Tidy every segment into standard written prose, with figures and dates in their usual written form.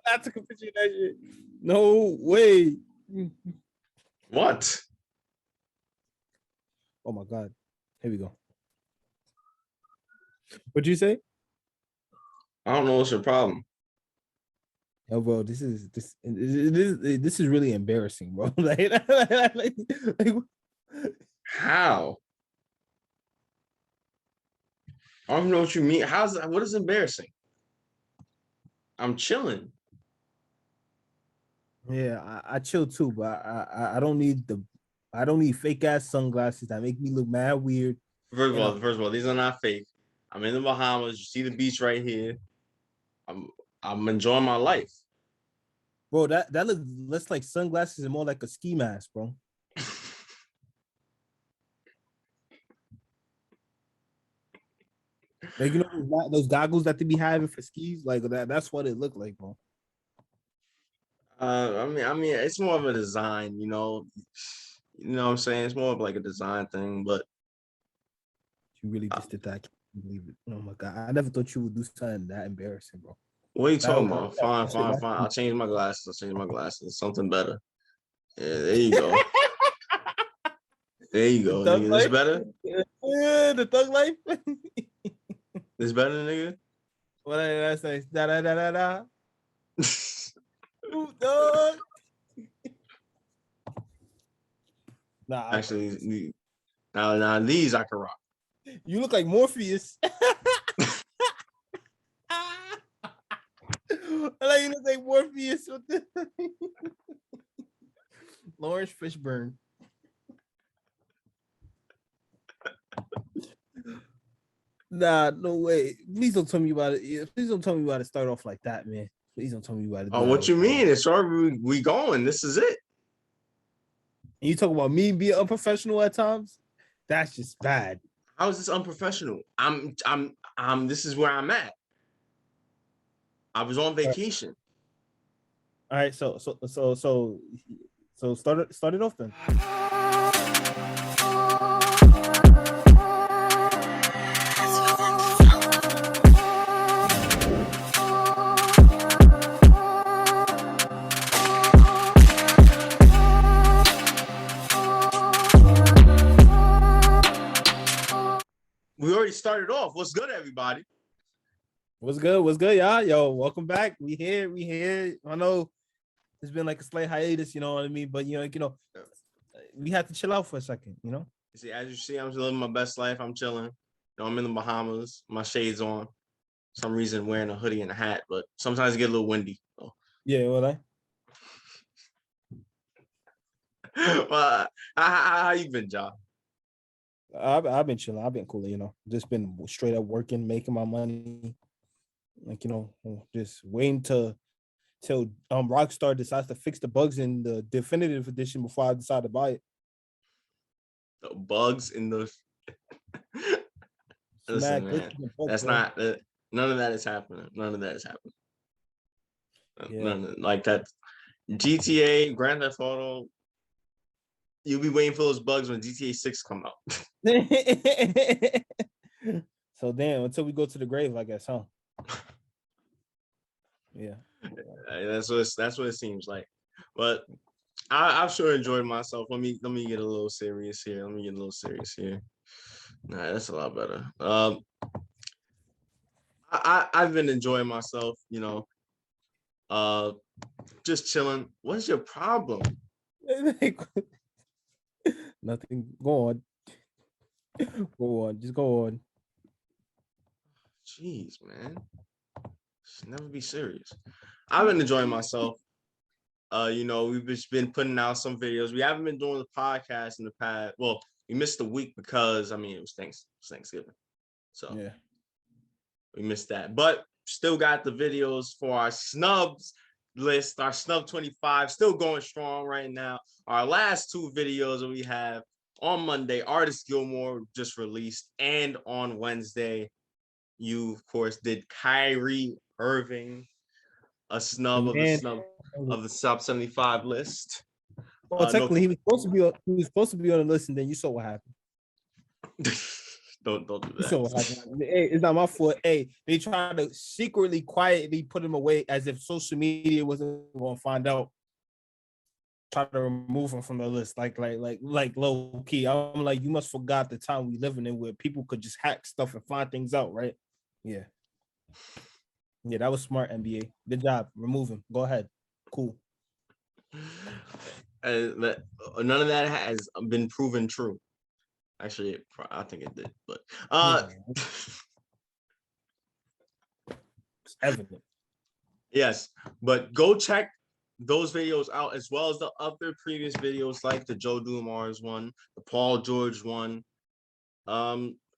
I took a picture of that shit. No way. What? Oh my god. Here we go. What'd you say? I don't know what's your problem. Oh, bro, this is really embarrassing, bro. like, How? I don't know what you mean. How's that? What is embarrassing? I'm chilling. yeah, I chill too, but I don't need fake ass sunglasses that make me look mad weird. First of all, these are not fake. I'm in the Bahamas. You see the beach right here. I'm enjoying my life. Bro, that looks less like sunglasses and more like a ski mask, bro. Like, you know those goggles that they be having for skis, like that's what it looked like, bro. I mean, it's more of a design, You know what I'm saying? It's more of like a design thing, but You really just did that. I can't believe it. Oh my god, I never thought you would do something that embarrassing, bro. what are you talking That, about? Fine, fine, fine. I'll change my glasses. Something better. Yeah, there you go. There you go, nigga. This better? Yeah, the thug life. This better, nigga? What I say? Da da da da da. Ooh, dog. Nah, Actually, now these I can rock. you look like Morpheus. I like you look like Morpheus. Lawrence Fishburne. Nah, no way. Please don't tell me about it. Please don't tell me about it. Start off like that, man. Please don't tell me about it. Oh, what you mean? It's already we going. This is it. And you talk about me being unprofessional at times. That's just bad. How is this unprofessional? This is where I'm at. I was on vacation. All right, so start it off then. We already started off. What's good, everybody? What's good, y'all? Yo, welcome back. We here. I know it's been like a slight hiatus, you know what I mean? But we had to chill out for a second, you know? See, as you see, I'm living my best life. I'm chilling. I'm in the Bahamas. My shades on. For some reason wearing a hoodie and a hat, but sometimes it get a little windy. So. Yeah, well, Well, how you been, John? I've been chilling. I've been cool, you know. Just been straight up working, making my money. Like, just waiting till Rockstar decides to fix the bugs in the definitive edition before I decide to buy it. The bugs in the listen, man. That's not none of that is happening. None of that is happening. Yeah. None of, like that GTA, Grand Theft Auto. You'll be waiting for those bugs when GTA 6 come out. So damn, until we go to the grave, I guess, huh? Yeah. That's what it seems like. But I've sure enjoyed myself. Let me get a little serious here. Nah, that's a lot better. I've been enjoying myself, just chilling. What's your problem? Nothing. Go on. Just go on. Jeez, man. Should never be serious. I've been enjoying myself. We've just been putting out some videos. We haven't been doing the podcast in the past. Well, we missed a week because it was Thanksgiving. So yeah, we missed that. But still got the videos for our snubs list, our snub 25, still going strong right now. Our last two videos that we have on Monday, Artist Gilmore just released, and on Wednesday, you of course did Kyrie Irving, a snub of the sub 75 list. Well, technically, he was supposed to be on the list, and then you saw what happened. Don't do that. So hey, it's not my fault. Hey, they try to secretly, quietly put him away as if social media wasn't going to find out. Try to remove him from the list, like low key. I'm like, you must forgot the time we living in where people could just hack stuff and find things out, right? Yeah, that was smart, NBA. Good job. Remove him. Go ahead. Cool. None of that has been proven true. Actually, I think it did, but it's evident. Yes, but go check those videos out as well as the other previous videos, like the Joe Dumars one, the Paul George one,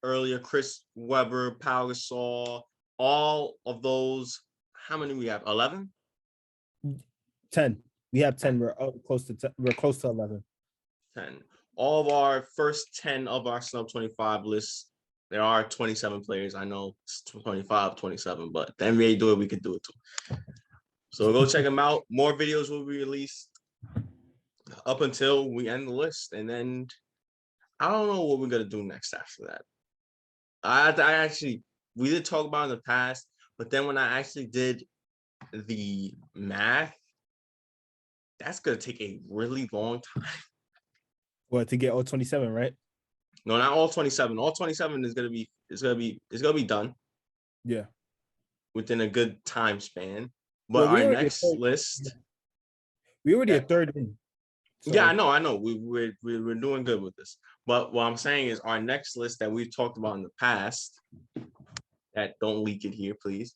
earlier Chris Webber, Pau Gasol, all of those. How many we have? 11? 10. We have 10. We're close to 10. We're close to 11. 10. All of our first 10 of our Snub 25 lists. There are 27 players. I know it's 25, 27, but the NBA do it, we could do it too. So go check them out. More videos will be released up until we end the list. And then I don't know what we're going to do next after that. I actually, we did talk about it in the past, but then when I actually did the math, that's going to take a really long time. What, to get all 27, right? No, not all 27. All 27 is going to be done. Yeah. Within a good time span. But our next list, we already a third in. So. Yeah, I know. We're doing good with this. But what I'm saying is our next list that we've talked about in the past, that don't leak it here, please.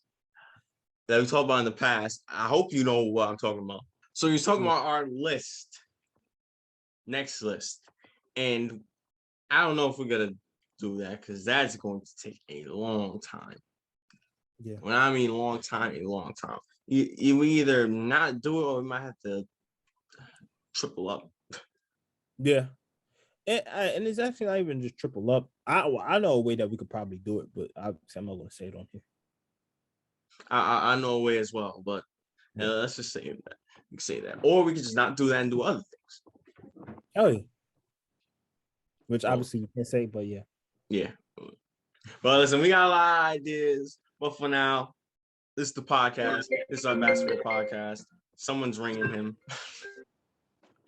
That we talked about in the past. I hope you know what I'm talking about. So you're talking about our list, next list. And I don't know if we're gonna do that because that's going to take a long time. Yeah. When I mean long time, a long time. You either not do it or we might have to triple up. Yeah. And it's actually not even just triple up. I know a way that we could probably do it, but I'm not going to say it on here. I know a way as well, but let's just say that. We can say that. Or we could just not do that and do other things. Oh, yeah. Which obviously you can't say, but yeah. Yeah. But listen, we got a lot of ideas. But for now, this is the podcast. This is our basketball podcast. Someone's ringing him.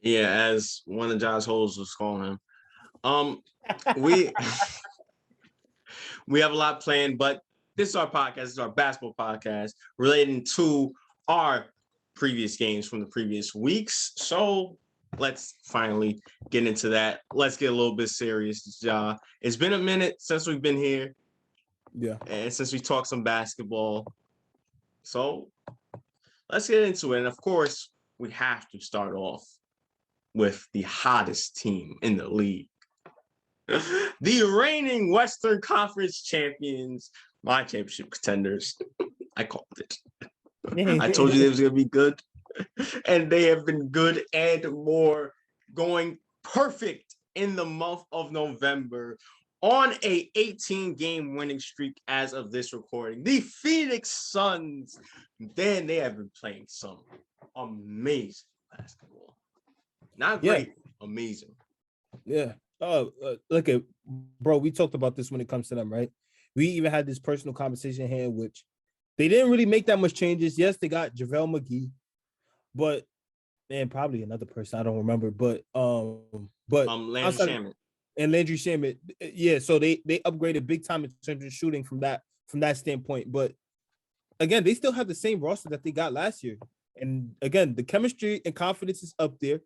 Yeah, as one of Josh Holes was calling him. We have a lot planned, but this is our podcast. This is our basketball podcast relating to our previous games from the previous weeks. So let's finally get into that. Let's get a little bit serious, Ja. It's been a minute since we've been here. Yeah. And since we talked some basketball. So let's get into it. And of course, we have to start off with the hottest team in the league. The reigning Western Conference champions, my championship contenders. I called it. I told you they was going to be good. And they have been good and more, going perfect in the month of November on a 18-game winning streak as of this recording. The Phoenix Suns, then they have been playing some amazing basketball. Not great, amazing. Yeah. Look at, bro, we talked about this when it comes to them, right? We even had this personal conversation here, which they didn't really make that much changes. Yes, they got JaVale McGee, but and probably another person I don't remember, but Landry Shamet. And Landry Shamet, yeah. So they upgraded big time in terms of shooting from that standpoint. But again, they still have the same roster that they got last year. And again, the chemistry and confidence is up there.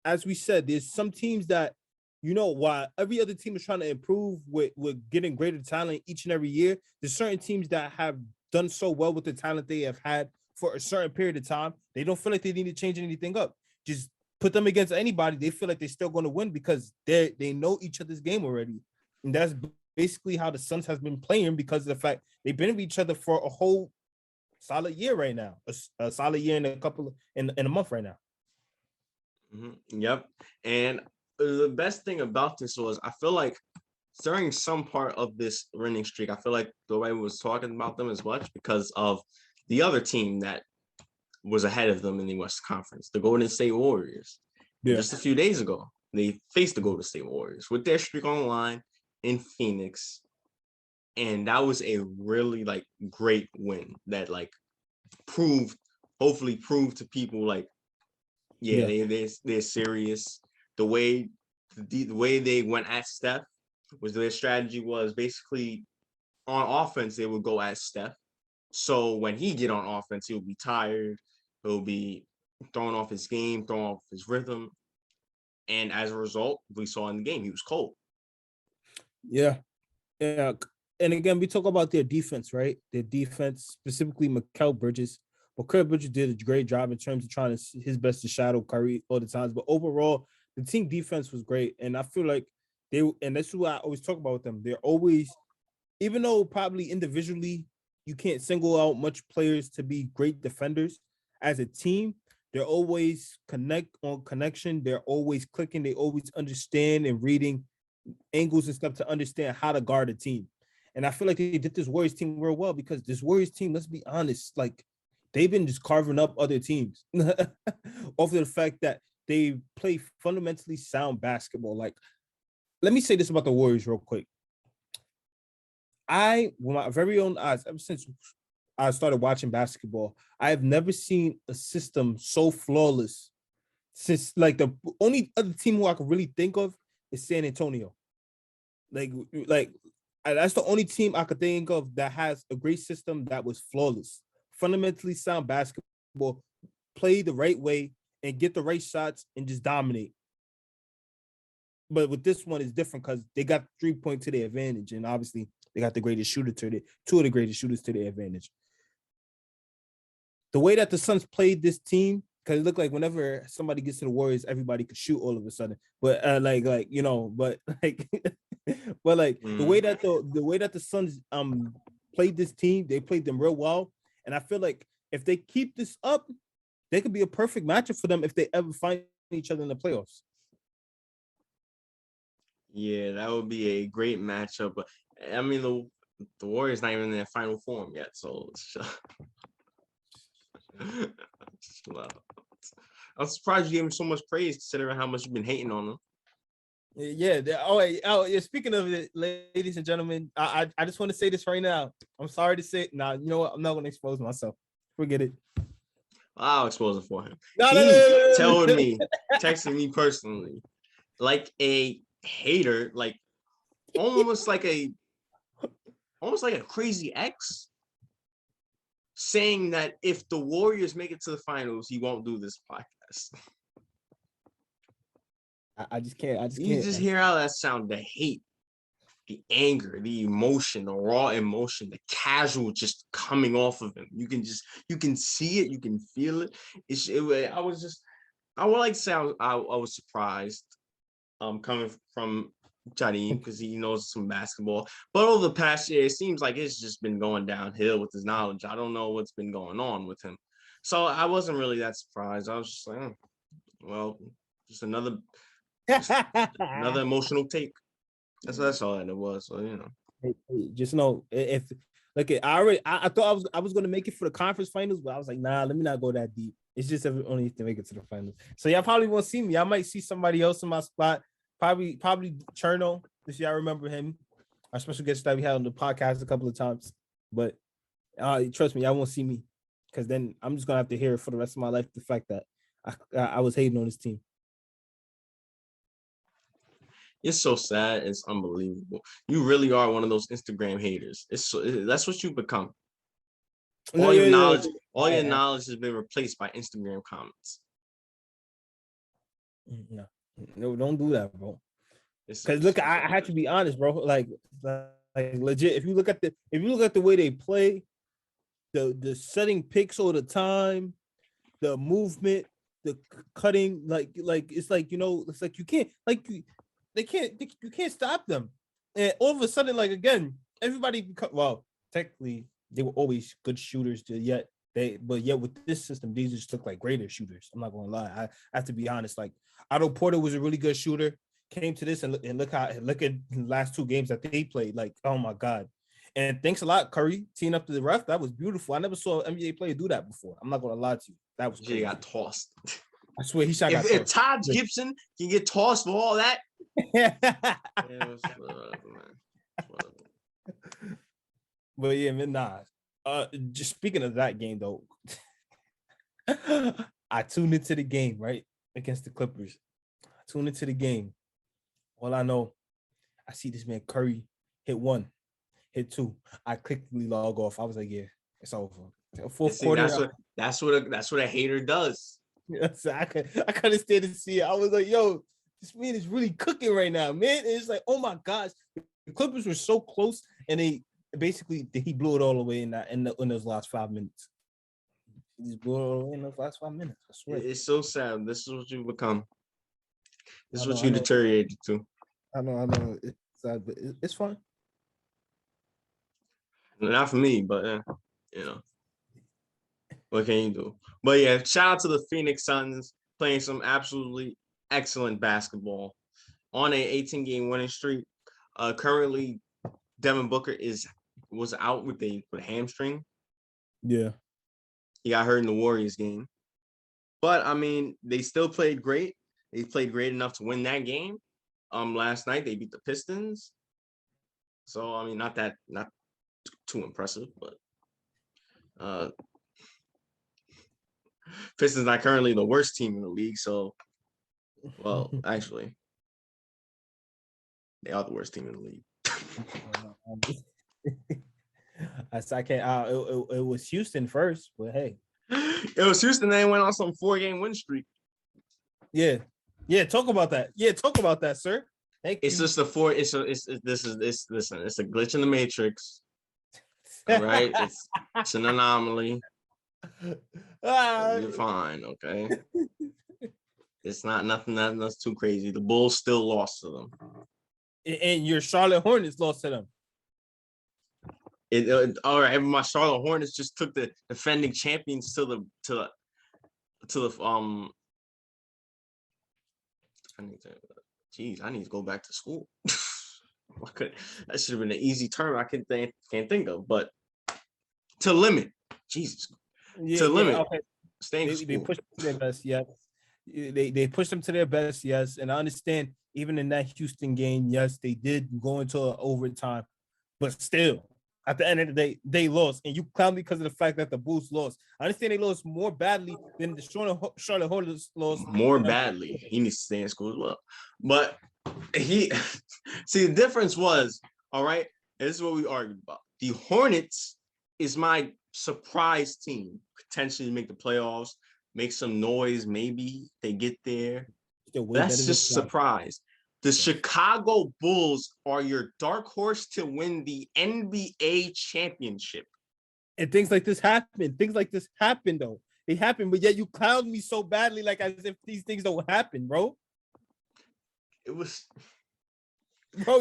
As we said, there's some teams that, while every other team is trying to improve with getting greater talent each and every year, there's certain teams that have done so well with the talent they have had for a certain period of time, they don't feel like they need to change anything up. Just put them against anybody, they feel like they're still going to win because they know each other's game already. And that's basically how the Suns has been playing because of the fact they've been with each other for a whole solid year right now, a solid year in a month right now. Mm-hmm. Yep. And the best thing about this was I feel like during some part of this winning streak, I feel like the way we was talking about them as much because of the other team that was ahead of them in the West Conference, the Golden State Warriors. Yeah. Just a few days ago, they faced the Golden State Warriors with their streak on the line in Phoenix. And that was a really like great win that like hopefully proved to people like, yeah, Yeah. they're serious. The way the way they went at Steph was their strategy was basically on offense, they would go at Steph. So when he get on offense, he'll be tired. He'll be thrown off his game, thrown off his rhythm. And as a result, we saw in the game, he was cold. Yeah. Yeah. And again, we talk about their defense, right? Their defense, specifically Mikal Bridges. Mikal Bridges did a great job in terms of trying his best to shadow Curry all the times. But overall, the team defense was great. And I feel like and that's what I always talk about with them. They're always, even though probably individually you can't single out much players to be great defenders, as a team, they're always connection. They're always clicking. They always understand and reading angles and stuff to understand how to guard a team. And I feel like they did this Warriors team real well because this Warriors team, let's be honest, like they've been just carving up other teams off of the fact that they play fundamentally sound basketball. Like, let me say this about the Warriors real quick. With my very own eyes, ever since I started watching basketball, I have never seen a system so flawless since like the only other team who I could really think of is San Antonio. Like that's the only team I could think of that has a great system that was flawless, fundamentally sound basketball, play the right way and get the right shots and just dominate. But with this one, it's different because they got 3-point to their advantage, and obviously they got the greatest shooter two of the greatest shooters to their advantage. The way that the Suns played this team, because it looked like whenever somebody gets to the Warriors, everybody could shoot all of a sudden. But the way that the Suns played this team, they played them real well. And I feel like if they keep this up, they could be a perfect matchup for them if they ever find each other in the playoffs. Yeah, that would be a great matchup. But I mean, the Warriors not even in their final form yet, so I'm surprised you gave him so much praise considering how much you've been hating on them. Yeah. Yeah. Speaking of it, ladies and gentlemen, I just want to say this right now. I'm sorry to say, you know what? I'm not going to expose myself. Forget it. I'll expose it for him. No. Telling me, texting me personally, like a hater, like almost like a crazy ex, saying that if the Warriors make it to the finals, he won't do this podcast. I just can't. You just hear how that sound, the hate, the anger, the emotion, the raw emotion, the casual just coming off of him. You can see it, you can feel it. I would like to say I was surprised coming from Johnny because he knows some basketball. But over the past year, it seems like it's just been going downhill with his knowledge. I don't know what's been going on with him. So I wasn't really that surprised. I was just like, well, just another emotional take. That's all that it was. So just know if I thought I was gonna make it for the conference finals, but I was like, nah, let me not go that deep. It's just only to make it to the finals. So y'all probably won't see me. I might see somebody else in my spot. Probably Cherno. If y'all remember him, our special guest that we had on the podcast a couple of times. But trust me, y'all won't see me because then I'm just gonna have to hear it for the rest of my life. The fact that I was hating on this team. It's so sad. It's unbelievable. You really are one of those Instagram haters. That's what you've become. All your knowledge has been replaced by Instagram comments. No, don't do that, bro. Because look, I have to be honest, bro. Like legit. If you look at the way they play, the setting picks all the time, the movement, the cutting, like it's like it's like you can't you can't stop them. And all of a sudden, like again, everybody technically they were always good shooters yet with this system, these just look like greater shooters. I'm not gonna lie. I have to be honest. Like Otto Porter was a really good shooter. Came to this and look at the last two games that they played. Like, oh my God. And thanks a lot, Curry, teeing up to the ref. That was beautiful. I never saw an NBA player do that before. I'm not gonna lie to you. That was crazy. He got tossed. I swear he shot. If Todd Gibson can get tossed for all that. But yeah, man, nah. Just speaking of that game though, I tuned into the game right against the Clippers. I tuned into the game. All I know, I see this man Curry hit one, hit two. I quickly log off. I was like, yeah, it's over. And Fourth see, quarter. that's what a hater does. I couldn't stand to see it. I was like, yo, this man is really cooking right now, man. And it's like, oh my gosh, the Clippers were so close, and he blew it all away in those last 5 minutes. He just blew it all away in those last 5 minutes. I swear. It's so sad. This is what you become. This is what I you know, deteriorated to. I know. It's sad, but it's fun. Not for me, but what can you do? But yeah, shout out to the Phoenix Suns playing some absolutely excellent basketball on a 18-game winning streak. Currently, Devin Booker was out with a hamstring. Yeah. He got hurt in the Warriors game. But I mean, they still played great. They played great enough to win that game. Last night they beat the Pistons. So I mean, not too impressive, but Pistons not currently the worst team in the league. So, well, actually, they are the worst team in the league. I can't. It was Houston first, but hey, it was Houston. They went on some 4-game win streak. Yeah. Talk about that. Yeah, talk about that, sir. It's just a four. Listen. It's a glitch in the matrix. All right, it's an anomaly. You're fine, okay. It's not nothing that's too crazy. The Bulls still lost to them, and your Charlotte Hornets lost to them. All right. My Charlotte Hornets just took the defending champions to the I need to go back to school. That should have been an easy term I can't think of, but to limit, Jesus, to limit. Okay. They pushed them to their best, yes. They pushed them to their best, yes. And I understand even in that Houston game, yes, they did go into overtime, but still, at the end of the day, they lost. And you clown me because of the fact that the Bulls lost. I understand they lost more badly than the Charlotte Hornets lost. More badly. He needs to stay in school as well. But see, the difference was, all right, this is what we argued about. The Hornets is my surprise team, potentially make the playoffs, make some noise, maybe they get there. That's just surprise. The Chicago Bulls are your dark horse to win the NBA championship. And things like this happen. Things like this happen, though. They happen, but yet you clown me so badly, like as if these things don't happen, bro. It was, bro.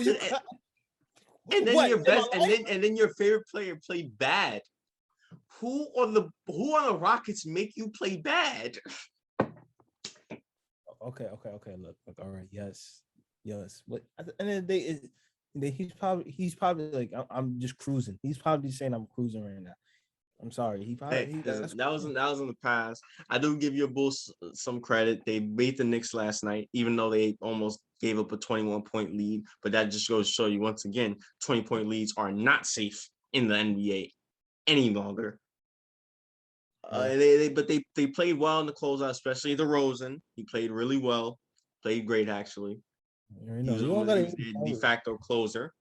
And then your best, and then your favorite player played bad. Who on the Rockets make you play bad? Okay. Look. All right. Yes. But at the end of the day, he's probably like, I'm just cruising. He's probably saying I'm cruising right now. I'm sorry. That was in the past. I do give your Bulls some credit. They beat the Knicks last night, even though they almost gave up a 21-point lead. But that just goes to show you once again, 20-point leads are not safe in the NBA any longer. They played well in the closeout, especially DeRozan. He played really well. Played great actually. He was the de facto closer.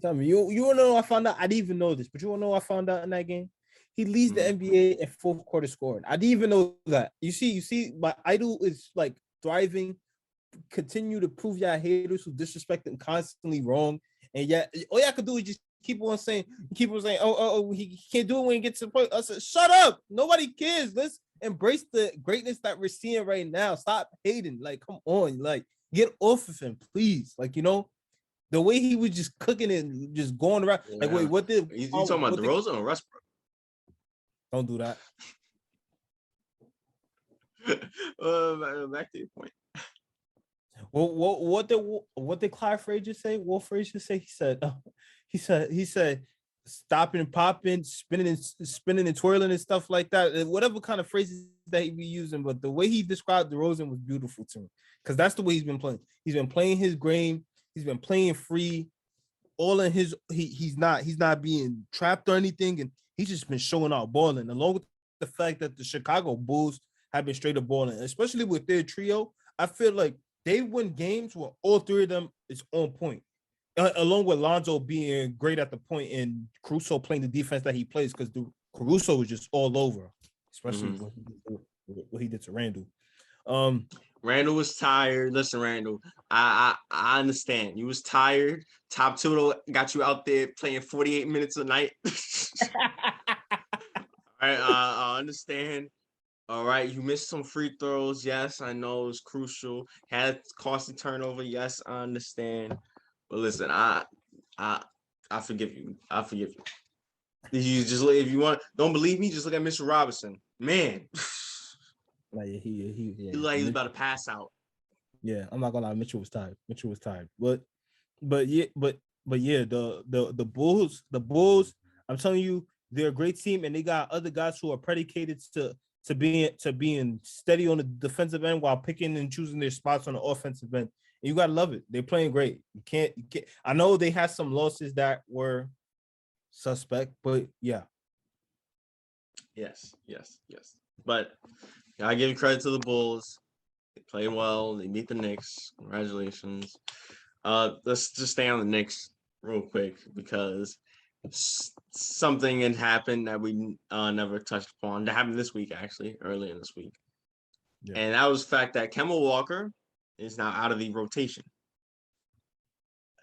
Tell me, you wanna know I found out? I didn't even know this, but you wanna know I found out in that game? He leads the NBA in fourth quarter scoring. I didn't even know that. You see, my idol is like thriving. Continue to prove y'all haters who disrespect him constantly wrong. And yet, all y'all could do is just keep on saying, oh, he can't do it when he gets to the point. I said, shut up. Nobody cares. Let's embrace the greatness that we're seeing right now. Stop hating. Like, come on. Like, get off of him, please. Like, the way he was just cooking and just going around. Like, wait, what did you talking about DeRozan or Westbrook? Don't do that. Back to your point. Well, what did Clyde Frazier say? Wolf Frazier say? He said, stopping and popping, spinning and twirling and stuff like that. Whatever kind of phrases that he be using, but the way he described DeRozan was beautiful to me because that's the way he's been playing. He's been playing his game. He's been playing free. all in his he's not being trapped or anything, and he's just been showing out balling, along with the fact that the Chicago Bulls have been straight up balling, especially with their trio. I feel like they win games where all three of them is on point. Along with Lonzo being great at the point and Caruso playing the defense that he plays, because Caruso was just all over, especially what he did to Randall. Randall was tired. Listen, Randall, I understand. You was tired. Top Tudo got you out there playing 48 minutes a night. All right, I understand. All right, you missed some free throws. Yes, I know it's crucial. Had costly turnover. Yes, I understand. But listen, I forgive you. I forgive you. You just if you want, don't believe me, just look at Mr. Robinson. Man, Like he he looked like he was about to pass out. Yeah, I'm not gonna lie. Mitchell was tired. But yeah, the Bulls. I'm telling you, they're a great team, and they got other guys who are predicated to being steady on the defensive end while picking and choosing their spots on the offensive end. And you gotta love it. They're playing great. You can't. I know they had some losses that were suspect, but yeah. Yes. But I give credit to the Bulls. They play well. They beat the Knicks. Congratulations. Let's just stay on the Knicks real quick because something had happened that we never touched upon. That happened this week, actually, earlier this week. Yeah. And that was the fact that Kemba Walker is now out of the rotation.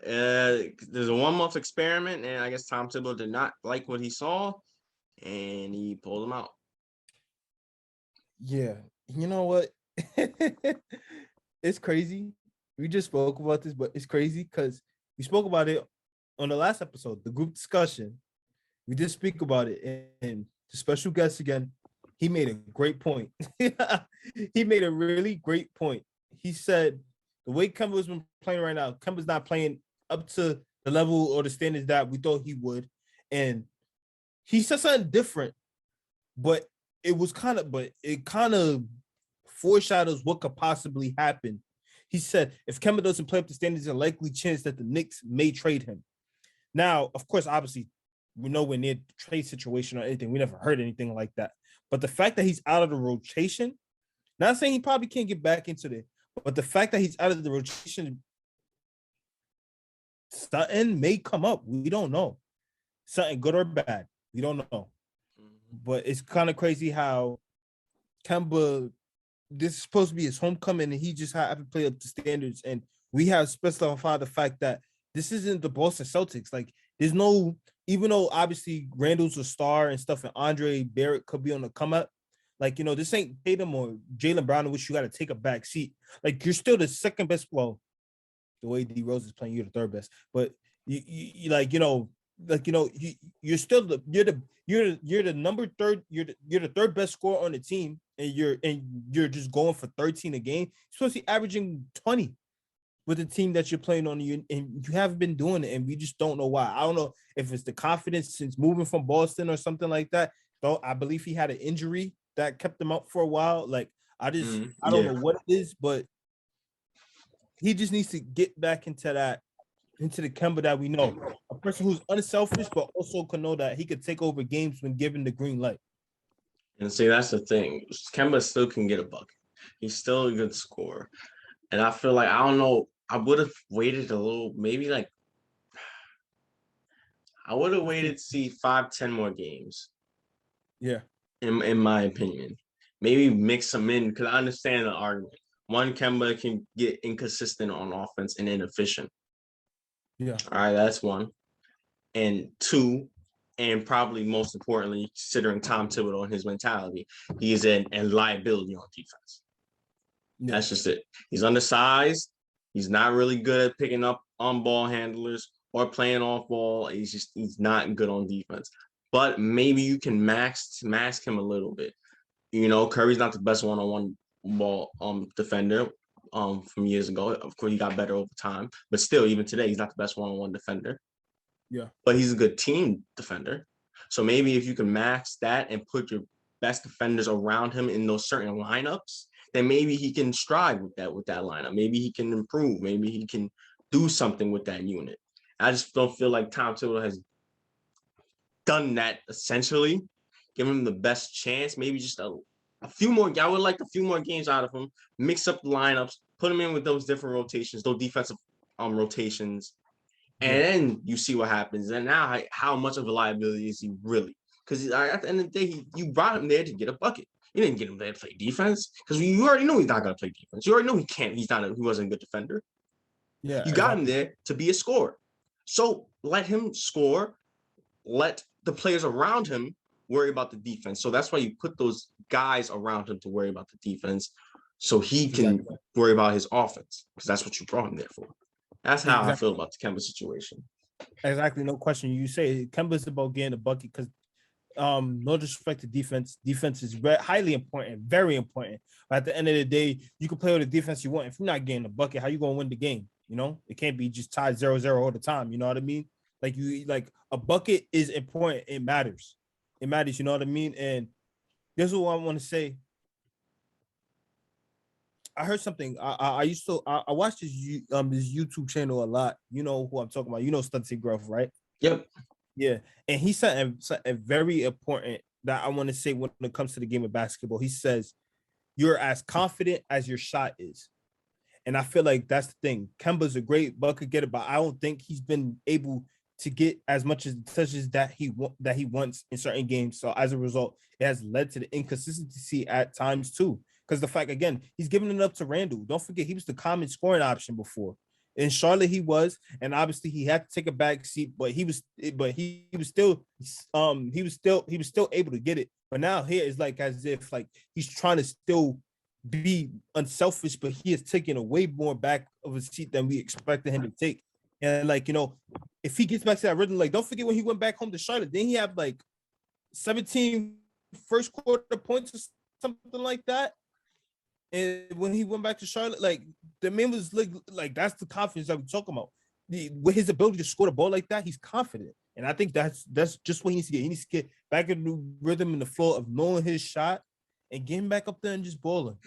There's a 1-month experiment, and I guess Tom Thibodeau did not like what he saw, and he pulled him out. Yeah, you know what? It's crazy. We just spoke about this, but it's crazy because we spoke about it on the last episode, the group discussion. We did speak about it, and the special guest again, he made a great point. He made a really great point. He said the way Kemba's been playing right now, Kemba's not playing up to the level or the standards that we thought he would. And he said something different, but it kind of foreshadows what could possibly happen. He said, if Kemba doesn't play up to standards, there's a likely chance that the Knicks may trade him. Now, of course, obviously, we're nowhere near the trade situation or anything. We never heard anything like that. But the fact that he's out of the rotation, not saying he probably can't get back into it, but the fact that he's out of the rotation, something may come up. We don't know. Something good or bad. We don't know. But it's kind of crazy how Kemba, this is supposed to be his homecoming, and he just haven't played up to standards. And we have specified the fact that this isn't the Boston Celtics. Like, there's no, even though obviously Randall's a star and stuff, and Andre Barrett could be on the come up. Like, this ain't Tatum or Jaylen Brown in which you got to take a back seat. Like, you're still the second best. Well, the way D Rose is playing, you're the third best. But you're still the number third. You're the third best scorer on the team, and you're just going for 13 a game. You're supposed to be averaging 20 with the team that you're playing on, and you haven't been doing it, and we just don't know why. I don't know if it's the confidence since moving from Boston or something like that. Though I believe he had an injury that kept him out for a while. Like, I don't know what it is, but he just needs to get back into the Kemba that we know. A person who's unselfish, but also can know that he could take over games when given the green light. And see, that's the thing. Kemba still can get a bucket. He's still a good scorer. And I feel like, I don't know, I would have waited a little, maybe like, I would have waited to see 5-10 more games. Yeah. In my opinion. Maybe mix them in, because I understand the argument. One, Kemba can get inconsistent on offense and inefficient. Yeah. All right, that's one. And two, and probably most importantly, considering Tom Thibodeau and his mentality, he is a liability on defense. Yeah. That's just it. He's undersized. He's not really good at picking up on ball handlers or playing off ball. He's not good on defense. But maybe you can mask him a little bit. Curry's not the best one-on-one ball defender from years ago. Of course, he got better over time, but still, even today, he's not the best one-on-one defender. Yeah, but he's a good team defender. So maybe if you can max that and put your best defenders around him in those certain lineups, then maybe he can strive with that lineup. Maybe he can improve. Maybe he can do something with that unit. I just don't feel like Tom Thibodeau has done that essentially. Give him the best chance. Maybe just a few more. I would like a few more games out of him. Mix up the lineups. Put him in with those different rotations, those defensive rotations, and then you see what happens. And now, how much of a liability is he really? Because at the end of the day, you brought him there to get a bucket. You didn't get him there to play defense because you already know he's not going to play defense. You already know he can't. He wasn't a good defender. Yeah, You got him there to be a scorer. So let him score. Let the players around him worry about the defense. So that's why you put those guys around him to worry about the defense so he can worry about his offense because that's what you brought him there for. That's how I feel about the Kemba situation. Exactly, no question. You say Kemba's about getting a bucket because no disrespect to defense. Defense is highly important, very important. But at the end of the day, you can play with the defense you want. If you're not getting a bucket, how you gonna win the game? You know, it can't be just tied 0-0 all the time. You know what I mean? Like a bucket is important. It matters. It matters. You know what I mean? And this is what I want to say. I heard something. I used to I watched this YouTube channel a lot. You know who I'm talking about. You know Stunty Gruff, right? Yep. Yeah, and he said a very important that I want to say when it comes to the game of basketball. He says you're as confident as your shot is, and I feel like that's the thing. Kemba's a great bucket getter, but I don't think he's been able to get as much as touches that he wants in certain games. So as a result, it has led to the inconsistency at times too. Because the fact again, he's giving it up to Randall. Don't forget he was the common scoring option before. In Charlotte, he was, and obviously he had to take a back seat, but he was still able to get it. But now here is like as if like he's trying to still be unselfish, but he is taking a way more back of a seat than we expected him to take. And like, you know, if he gets back to that rhythm, like don't forget when he went back home to Charlotte, then he had like 17 first quarter points or something like that. And when he went back to Charlotte, like the man was like that's the confidence that we're talking about. With his ability to score the ball like that, he's confident. And I think that's just what he needs to get. He needs to get back in the rhythm and the flow of knowing his shot and getting back up there and just balling.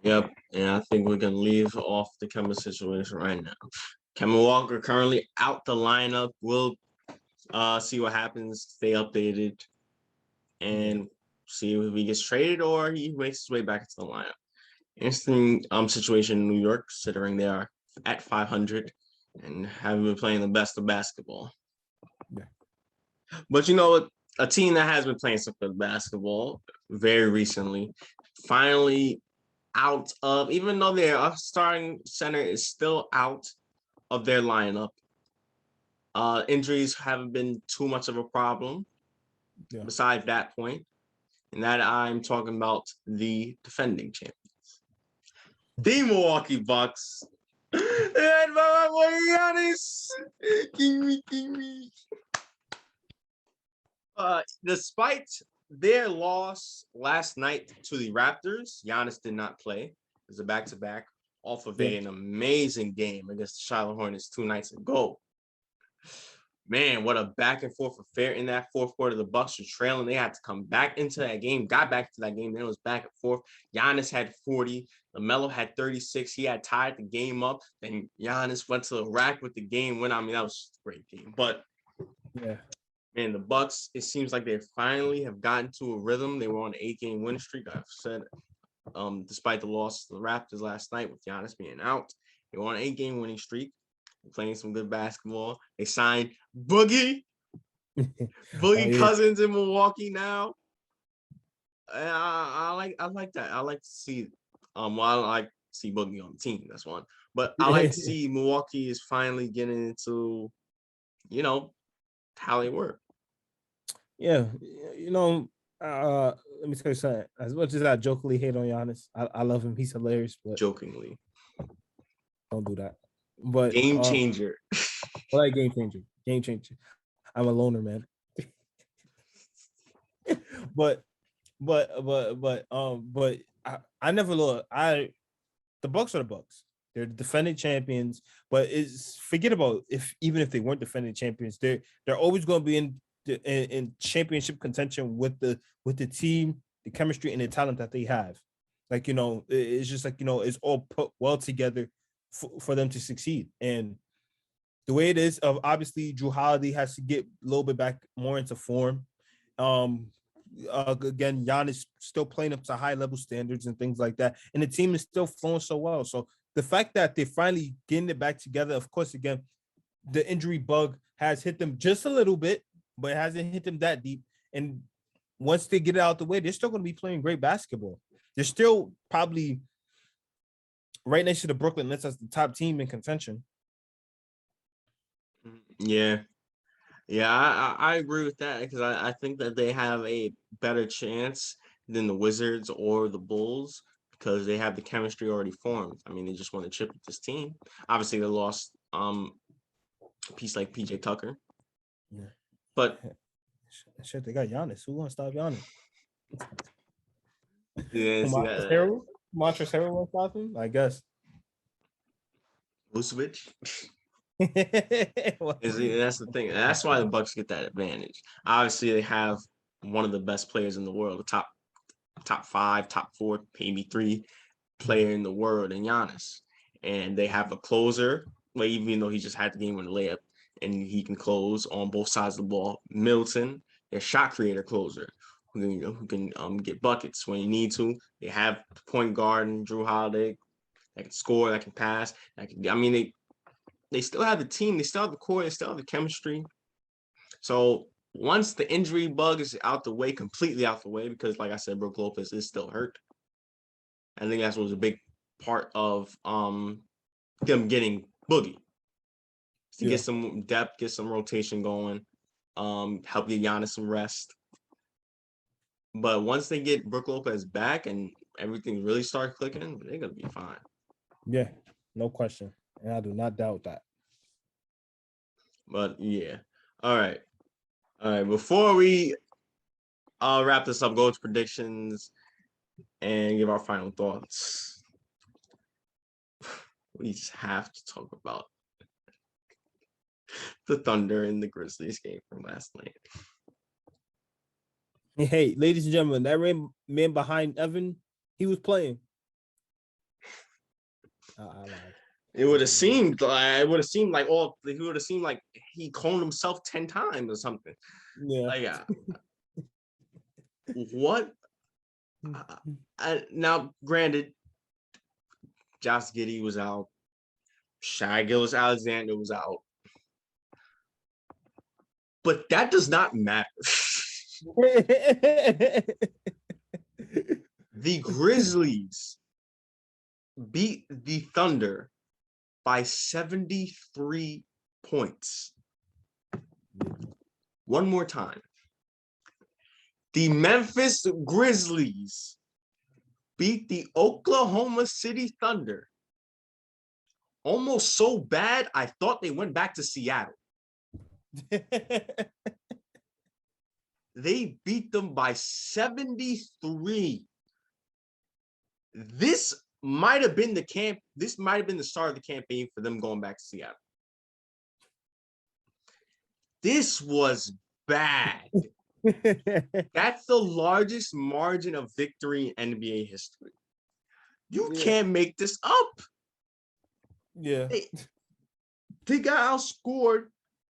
Yep. And I think we can leave off the Kemba situation right now. Kemba Walker currently out the lineup. We'll see what happens, stay updated, and see if he gets traded or he makes his way back into the lineup. Interesting situation in New York, considering they are at 500 and haven't been playing the best of basketball. Yeah. But you know, a team that has been playing some good basketball very recently, finally out of, even though their starting center is still out of their lineup, injuries haven't been too much of a problem besides that point. And that I'm talking about the defending champions. The Milwaukee Bucks. And my boy Giannis. King me. Despite their loss last night to the Raptors, Giannis did not play. It was a back-to-back off of an amazing game against the Charlotte Hornets 2 nights ago. Man, what a back and forth affair in that fourth quarter. The Bucks were trailing. They had to come back into that game, got back to that game. Then it was back and forth. Giannis had 40. LaMelo had 36. He had tied the game up. Then Giannis went to the rack with the game win. I mean, that was just a great game. But, man, the Bucks, it seems like they finally have gotten to a rhythm. They were on an 8-game win streak. I've said, despite the loss to the Raptors last night with Giannis being out, they were on an 8-game winning streak. Playing some good basketball. They signed Boogie Cousins in Milwaukee now. And I like that. I like to see I like to see Boogie on the team. That's one. But I like to see Milwaukee is finally getting into, you know, how they work. Yeah, you know, let me tell you something. As much as I jokingly hate on Giannis, I love him. He's hilarious, but Jokingly. Don't do that. But game changer. Like game changer. I'm a loner, man. but I never look. The Bucks are the Bucks. They're the defending champions. But it's forget about even if they weren't defending champions, they're always going to be in championship contention with the team, the chemistry, and the talent that they have. Like, you know, it's just like, you know, it's all put well together for them to succeed. And the way it is, obviously Drew Holiday has to get a little bit back more into form. Again, Giannis still playing up to high level standards and things like that, and the team is still flowing so well. So the fact that they're finally getting it back together, of course, again, the injury bug has hit them just a little bit, but it hasn't hit them that deep. And once they get it out the way, they're still going to be playing great basketball. They're still probably right next to the Brooklyn Nets as the top team in contention. Yeah. Yeah, I agree with that because I think that they have a better chance than the Wizards or the Bulls because they have the chemistry already formed. I mean, they just won a chip with this team. Obviously, they lost a piece like PJ Tucker. Yeah. But shit, they got Giannis. Who gonna stop Giannis? yeah, Montrezl Harrell won't stop him, I guess. Vucevic. That's the thing. That's why the Bucks get that advantage. Obviously, they have one of the best players in the world, the top 5, top 4, maybe 3 player in the world, in Giannis. And they have a closer, well, even though he just had the game on the layup, and he can close on both sides of the ball. Middleton, their shot creator closer, who can get buckets when you need to. They have point guard and Drew Holiday that can score, that can pass. They still have the team, they still have the core, they still have the chemistry. So once the injury bug is out the way, completely out the way, because like I said, Brook Lopez is still hurt. I think that was a big part of them getting Boogie. To get some depth, get some rotation going, help get Giannis some rest. But once they get Brook Lopez back and everything really starts clicking, they're gonna be fine. Yeah, no question. And I do not doubt that. But yeah. All right. Before we wrap this up, go to predictions and give our final thoughts. We just have to talk about the Thunder and the Grizzlies game from last night. Hey, ladies and gentlemen, that man behind Evan, he was playing. I lied. It would have seemed like he cloned himself 10 times or something. Yeah. What? Now, granted, Josh Giddey was out. Shai Gilgeous-Alexander was out. But that does not matter. The Grizzlies beat the Thunder by 73 points. One more time. The Memphis Grizzlies beat the Oklahoma City Thunder almost so bad I thought they went back to Seattle. They beat them by 73. This might have been the start of the campaign for them going back to Seattle. This was bad. That's the largest margin of victory in NBA history. You can't make this up. Yeah. They got outscored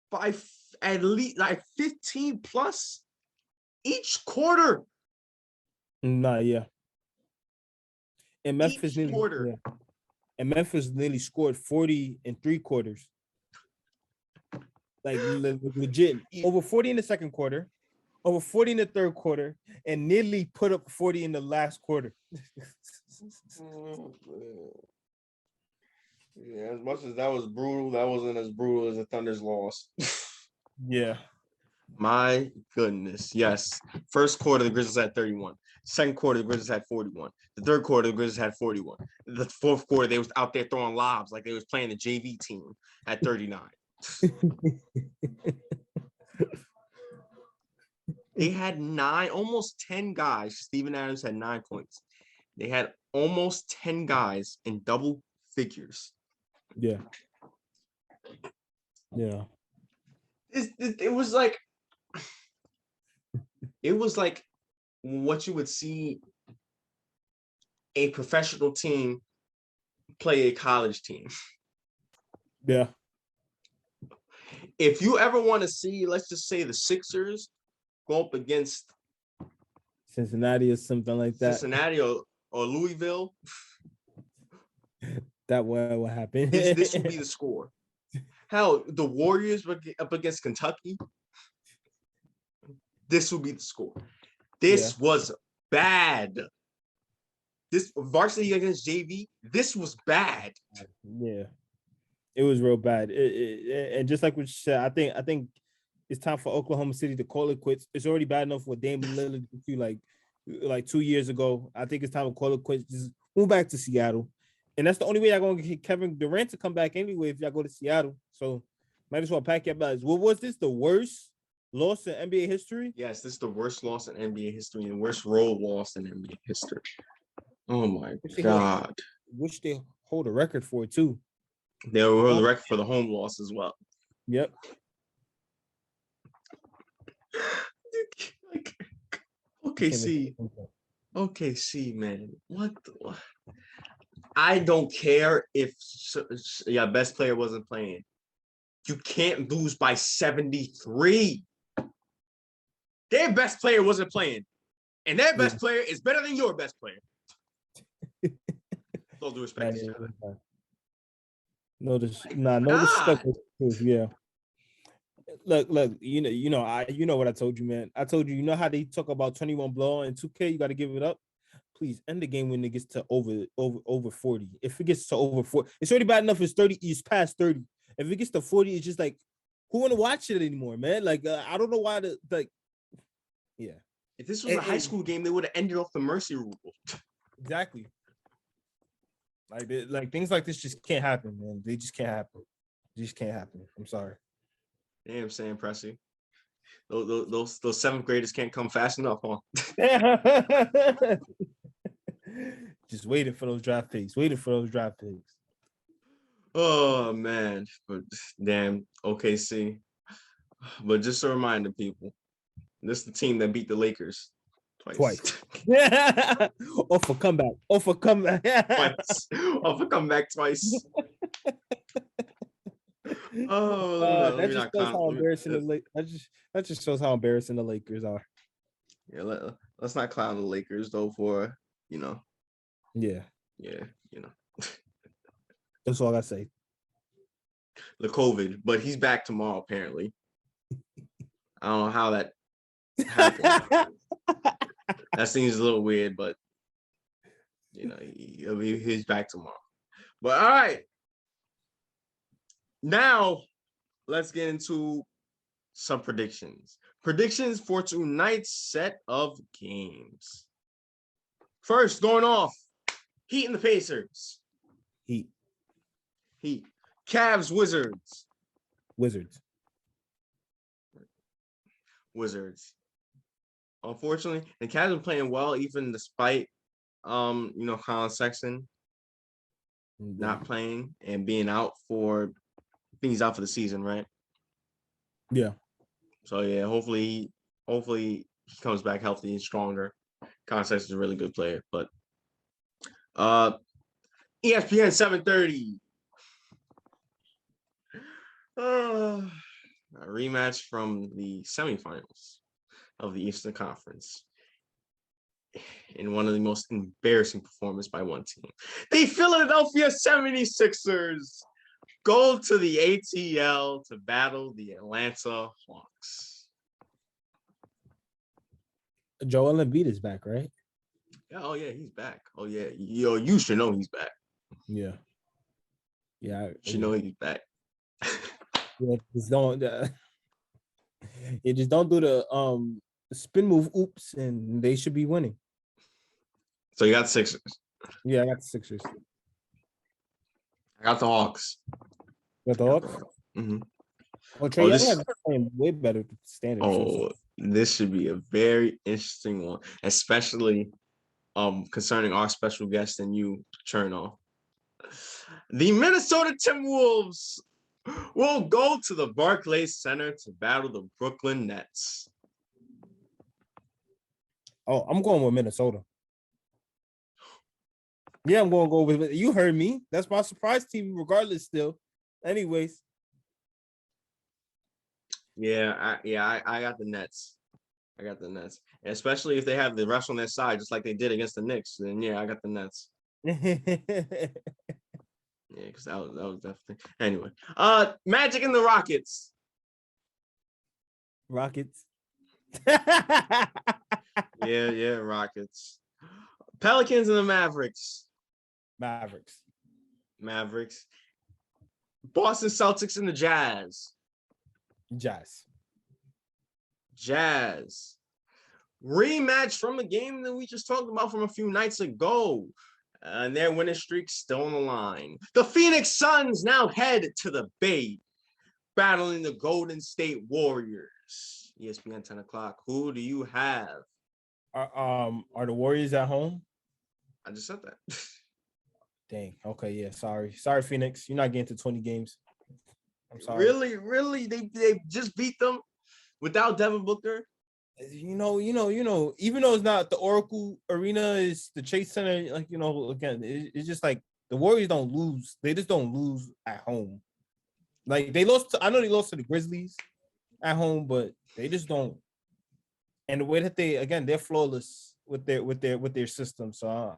by at least like 15 plus each quarter. Nah, yeah. And Memphis nearly scored 40 in 3 quarters. Like legit. Over 40 in the second quarter, over 40 in the third quarter, and nearly put up 40 in the last quarter. Yeah, as much as that was brutal, that wasn't as brutal as the Thunder's loss. Yeah. My goodness. Yes. First quarter, the Grizzlies had 31. Second quarter, the Grizzlies had 41. The third quarter, the Grizzlies had 41. The fourth quarter, they was out there throwing lobs like they was playing the JV team at 39. They had almost 10 guys. Steven Adams had 9 points. They had almost 10 guys in double figures. Yeah. Yeah. It was like what you would see a professional team play a college team. Yeah. if you ever want to see, let's just say the Sixers go up against Cincinnati or something like that. Cincinnati or Louisville, That will happen. this will be the score. Hell, the Warriors up against Kentucky, this will be the score. This was bad. This varsity against JV, this was bad. Yeah, it was real bad. And just like what you said, I think it's time for Oklahoma City to call it quits. It's already bad enough what Damian Lillard did to like 2 years ago. I think it's time to call it quits. Just move back to Seattle. And that's the only way y'all gonna get Kevin Durant to come back anyway if y'all go to Seattle. So might as well pack your bags. What was this? The worst loss in NBA history? Yes, this is the worst loss in NBA history and the worst road loss in NBA history. Oh my God. Wish they hold a record for it too. They'll hold the record for the home loss as well. Yep. OKC, man. What? I don't care if your best player wasn't playing. You can't lose by 73. Their best player wasn't playing. And their best player is better than your best player. All due respect. No disrespect. Yeah. Look, you know what I told you, man. I told you, how they talk about 21 blow and 2K, you got to give it up. Please end the game when it gets to over 40. If it gets to over 40, it's already bad enough. It's 30. It's past 30. If it gets to 40, it's just like, who want to watch it anymore, man? Like, I don't know why yeah. If this was a high school game, they would have ended off the mercy rule. Exactly. Like things like this just can't happen, man. They just can't happen. They just can't happen. I'm sorry. Damn, Sam Pressey. Those seventh graders can't come fast enough, huh? Just waiting for those draft picks. Oh man, but damn, OKC. But just a reminder, people, this is the team that beat the Lakers twice. Off a comeback. Twice. Off a comeback twice. That just shows how embarrassing that just shows how embarrassing the Lakers are. Yeah, let's not clown the Lakers though for Yeah. That's all I say. The COVID, but he's back tomorrow apparently. I don't know how that happened. That seems a little weird, but he's back tomorrow. But all right. Now, let's get into some predictions. Predictions for tonight's set of games. First, going off, Heat and the Pacers. Heat. Cavs, Wizards. Wizards. Unfortunately, the Cavs are playing well, even despite Colin Sexton not playing and being out for. I think he's out for the season, right? Yeah. So yeah, hopefully he comes back healthy and stronger. Colin Sexton's a really good player, but ESPN 7:30. A rematch from the semifinals of the Eastern Conference in one of the most embarrassing performances by one team. The Philadelphia 76ers go to the ATL to battle the Atlanta Hawks. Joel Embiid is back, right? Oh yeah, he's back. Oh yeah, you should know he's back. Yeah. You should know he's back. Yeah, just don't. Just don't do the spin move. Oops, and they should be winning. So you got Sixers. Yeah, I got the Sixers. I got the Hawks. You got the Hawks. Mm-hmm. Well, Trey Young is playing way better than standard. This should be a very interesting one, especially concerning our special guest and you, Cherno. The Minnesota Timberwolves will go to the Barclays Center to battle the Brooklyn Nets. Oh, I'm going with Minnesota. Yeah, I'm going to go with it. You heard me. That's my surprise team, regardless. Still, anyways. I got the Nets. I got the Nets, and especially if they have the refs on their side, just like they did against the Knicks. Then yeah, I got the Nets. Yeah, because that was definitely anyway. Magic and the Rockets. Rockets. Yeah, Rockets. Pelicans and the Mavericks. Mavericks. Mavericks. Boston Celtics and the Jazz. Jazz. Jazz. Rematch from the game that we just talked about from a few nights ago. And their winning streak still on the line. The Phoenix Suns now head to the Bay, battling the Golden State Warriors. ESPN 10 o'clock. Who do you have? Are the Warriors at home? I just said that. Dang. Okay. Yeah. Sorry, Phoenix. You're not getting to 20 games. I'm sorry. Really? They just beat them without Devin Booker. Even though it's not the Oracle Arena, is the Chase Center. Like, again, it's just like the Warriors don't lose. They just don't lose at home. Like they lost. I know they lost to the Grizzlies at home, but they just don't. And the way that they're flawless with their system. So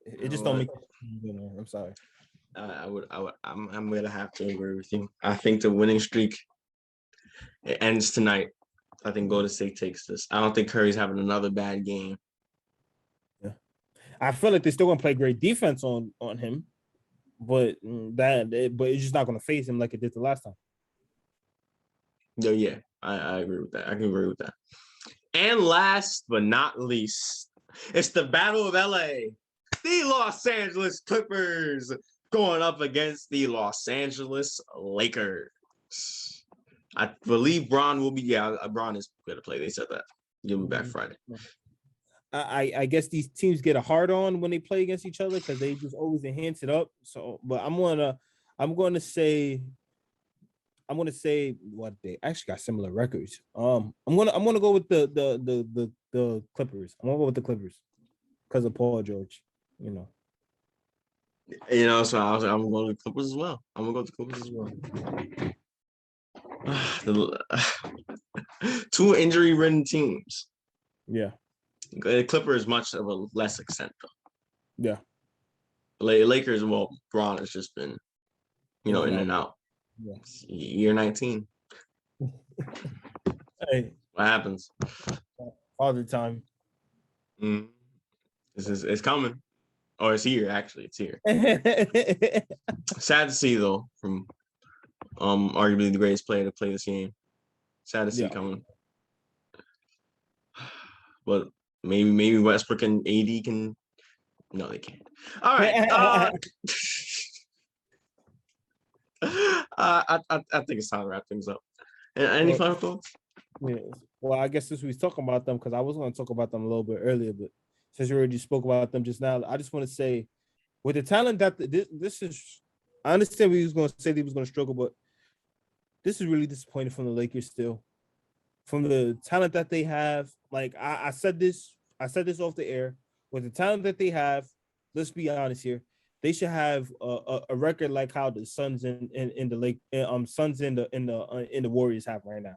it just don't make. I'm sorry. I'm gonna have to agree with you. I think the winning streak it ends tonight. I think Golden State takes this. I don't think Curry's having another bad game. Yeah, I feel like they're still gonna play great defense on him, but it's just not gonna phase him like it did the last time. No, yeah, I agree with that. I can agree with that. And last but not least, it's the Battle of LA. The Los Angeles Clippers going up against the Los Angeles Lakers. I believe Bron will be. Yeah, Bron is going to play. They said that. He'll be back Friday. I guess these teams get a hard on when they play against each other because they just always enhance it up. So, but I'm gonna say what they actually got similar records. I'm gonna go with the Clippers. I'm gonna go with the Clippers because of Paul George. So I'm going to the Clippers as well. I'm gonna go with the Clippers as well. Two injury-ridden teams. Yeah. The Clippers much of a less extent though. Yeah. Lakers, well, Bron has just been, in and out. Yeah. Year 19. Hey. What happens? All the time. It's coming. Or it's here, actually. It's here. Sad to see though, from arguably the greatest player to play this game. Sad to see coming. But maybe Westbrook and AD can. No, they can't. All right. I think it's time to wrap things up. Any final thoughts? Yeah. Well, I guess since we was talking about them, because I was going to talk about them a little bit earlier, but since you already spoke about them just now, I just want to say, with the talent that this is, I understand we was going to say they was going to struggle, but this is really disappointing from the Lakers still. From the talent that they have, like I said this off the air. With the talent that they have, let's be honest here, they should have a record like how the Suns in the Lake Suns in the Warriors have right now.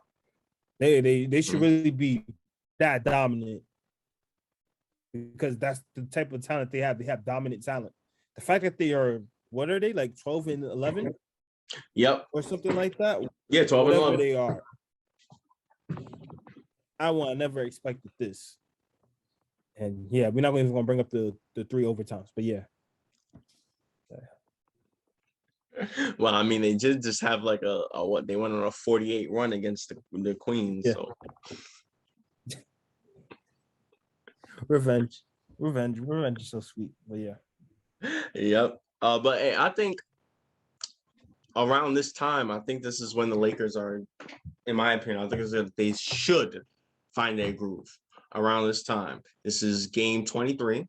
They should really be that dominant because that's the type of talent they have. They have dominant talent. The fact that they are, what are they, like 12 and 11? Yep. Or something like that. Yeah, 12 and 11. They are. I never expected this. And yeah, we're not even going to bring up the 3 overtimes, but yeah. Well, I mean, they just have like a what they went on a 48 run against the Queens. Yeah. So revenge is so sweet. But yeah. Yep. But hey, I think around this time, I think this is when the Lakers are, in my opinion, I think they should find their groove around this time. This is game 23.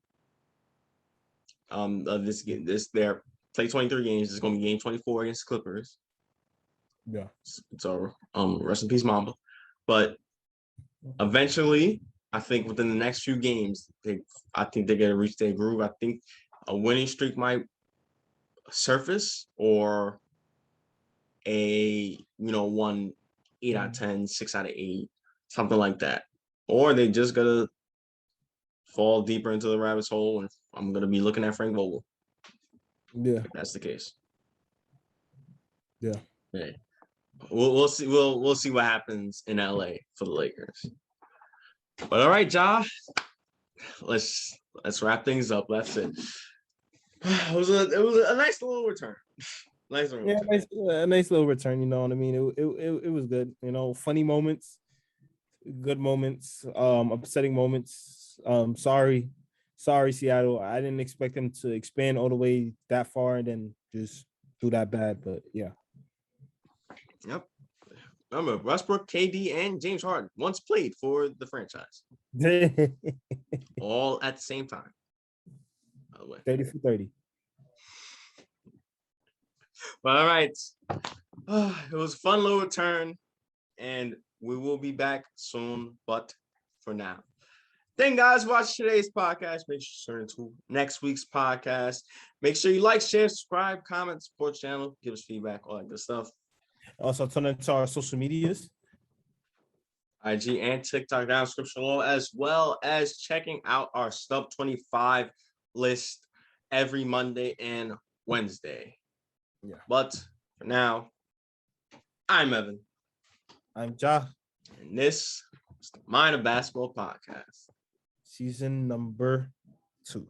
Their play 23 games. It's going to be game 24 against the Clippers. Yeah. It's over. Rest in peace, Mamba. But eventually, I think within the next few games, I think they're going to reach their groove. I think a winning streak might surface, or a one 8 out of 10, 6 out of 8, something like that. Or they just gotta fall deeper into the rabbit's hole, and I'm gonna be looking at Frank Vogel. Yeah. If that's the case. Yeah. Yeah. We'll see. We'll see what happens in LA for the Lakers. But all right, Ja, let's wrap things up. That's it. It was a nice little return. Nice little return. A nice little return. You know what I mean? It was good. You know, funny moments, good moments, upsetting moments. Sorry, Seattle. I didn't expect them to expand all the way that far and then just do that bad. But yeah. Yep. Remember, Westbrook, KD, and James Harden once played for the franchise. All at the same time. By the way. 30 for 30. But all right. It was a fun little return, and we will be back soon. But for now, thank you guys for watching today's podcast. Make sure to tune into next week's podcast. Make sure you like, share, subscribe, comment, support the channel, give us feedback, all that good stuff. Also, turn into our social medias. IG and TikTok down in the description below, as well as checking out our Stub 25 list every Monday and Wednesday. Yeah. But for now, I'm Evan. I'm Ja. And this is the Mind of Basketball podcast. Season number 2.